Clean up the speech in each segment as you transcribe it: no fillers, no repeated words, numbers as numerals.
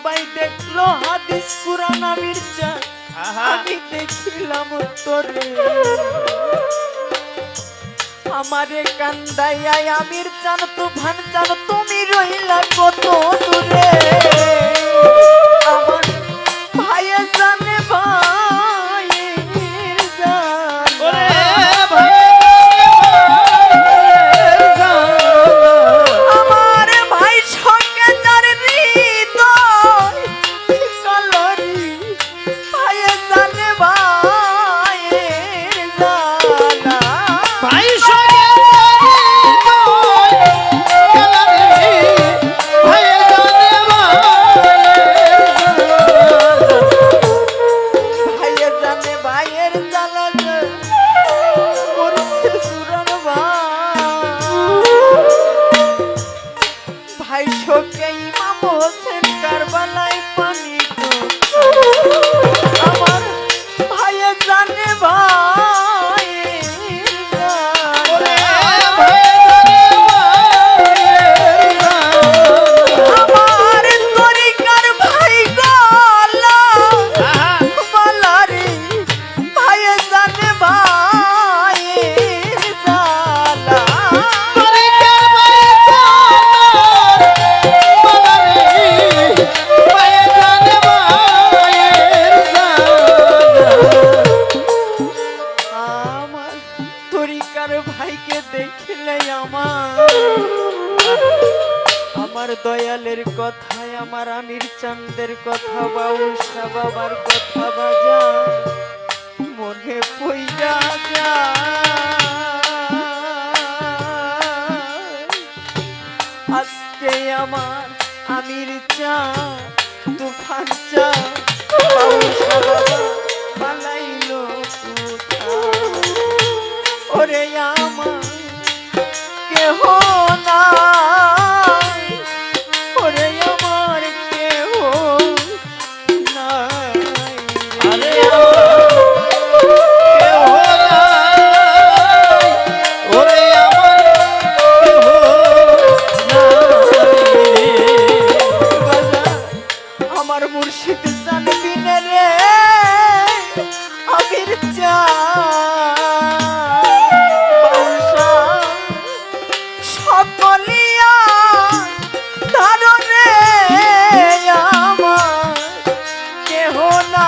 সবাই দেখলো হাদিস কুরআন আমির চান আমি দেখিলাম তোরে আমারে কান্দাইয়া আমির চান তুফান চান তুমি রইলা কত দূরে আমার ভাইয়ে জানে ভাইয়ের জান ওরে আমার ভাই সঙ্গে যার হৃদয় কালরি ভাইয়ে জানে ভাইয়ের জানা ভাই সঙ্গে দয়ালের কথায় আমার আমির চাঁদের কথা বাউল শাহ বাবার কথা বাজা মনে পইরা যায় আজকে আমার আমির চাঁদ তুফান চাঁদ বাউল শাহ বাবা পালাইলো ওরে আমার কেহ না মুর্শিদ জানবি না রে আমির সকলিয়া ধারণে আমার কেহ না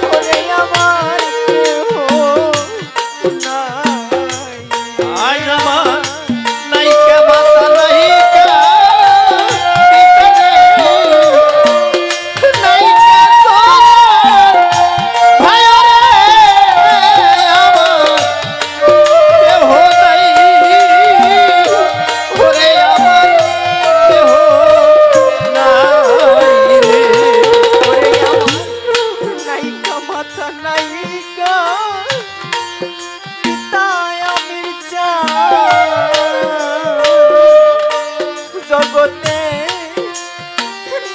ওরে আমার কেহ নাই আমার নাইকা মাতা নাইকা জগতে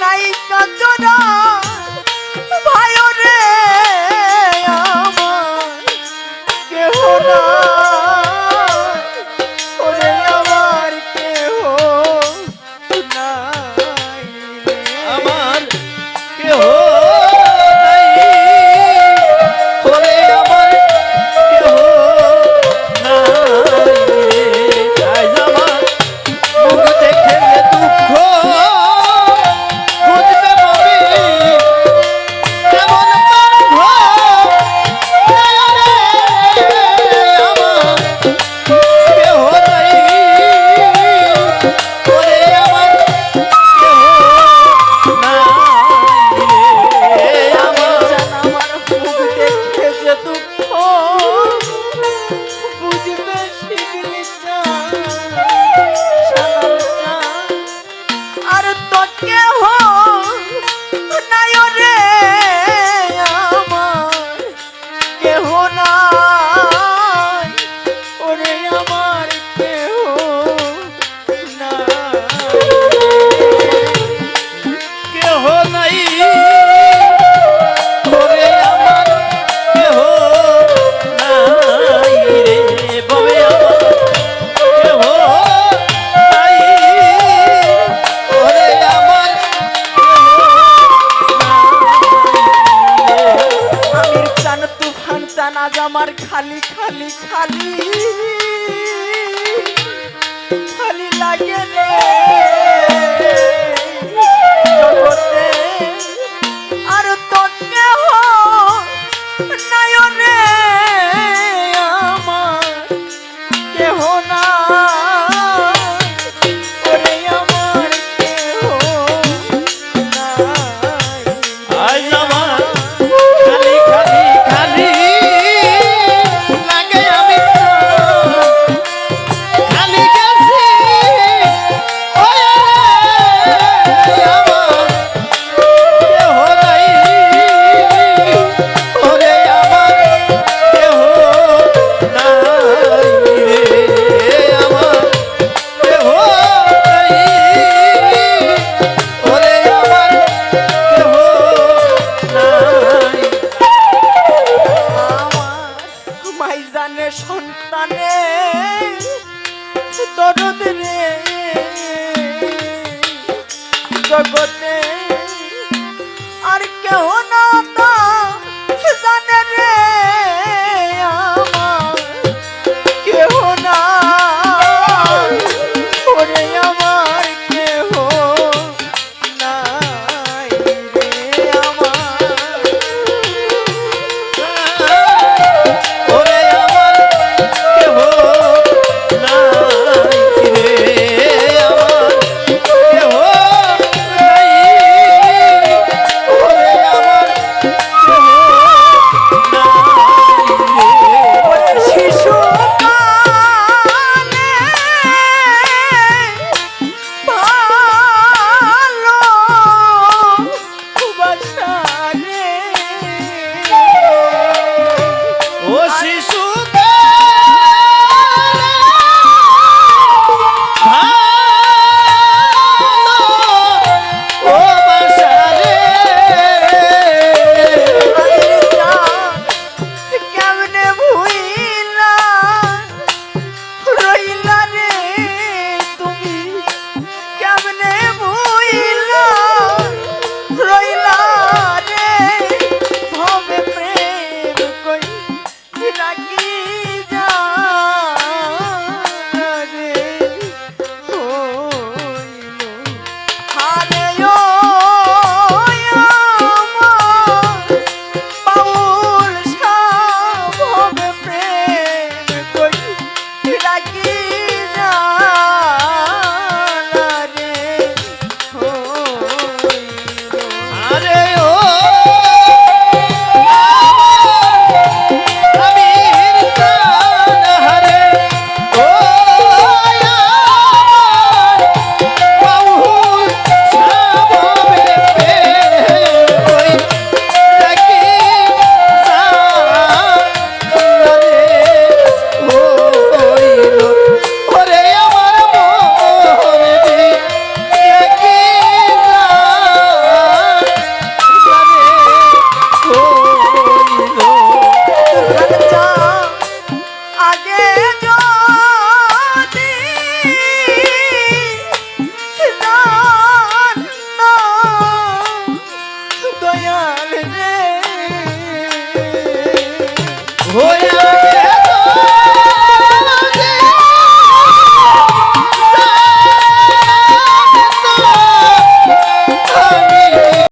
নাইকা জোড়া ভাই রে আমার কেহ না ওরে আমার কেহ নাই আমার কেহ খালি খালি খালি খালি লাগে রে জগতে আর তো কেহ নাই রে আমার কেহ না ওরে আমার কেহ নাই আজ আমার খালি খালি খালি লাগে আমি খালি গেছি ওরে আমার কেহ নাই ওরে আমার কেহ নাই রে আমার কেহ নাই ওরে আমার কেহ নাই আমার মাইজানের সন্তানে দরদ রে জগতে আর কেউ না তা জানে রে আমার কেহ না ওরে আমার কেহ নাই রে আমার ওরে আমার কেহ নাই রে আমার কেহ নাই ওরে আমার কেহ নাই রে শিশুকালে ভালো বাসা রে ও শিশু ও বাসা রে কেমনে ভুইলা রইলা রে তুমি কেমনে ভুইলা রইলা রে ভবে প্রেম কই রাখি যা রে হইল হারে ও আমার বাউল সাভবে প্রেম কই রাখি যা রে হইল আরে ও আমি জান হারে ও বাউল সাববে পে ওই রাখি জানে হইল ওরে আমার মনে দি রাখি খরচা আগে যদি জানতো দয়াল রে হইয়া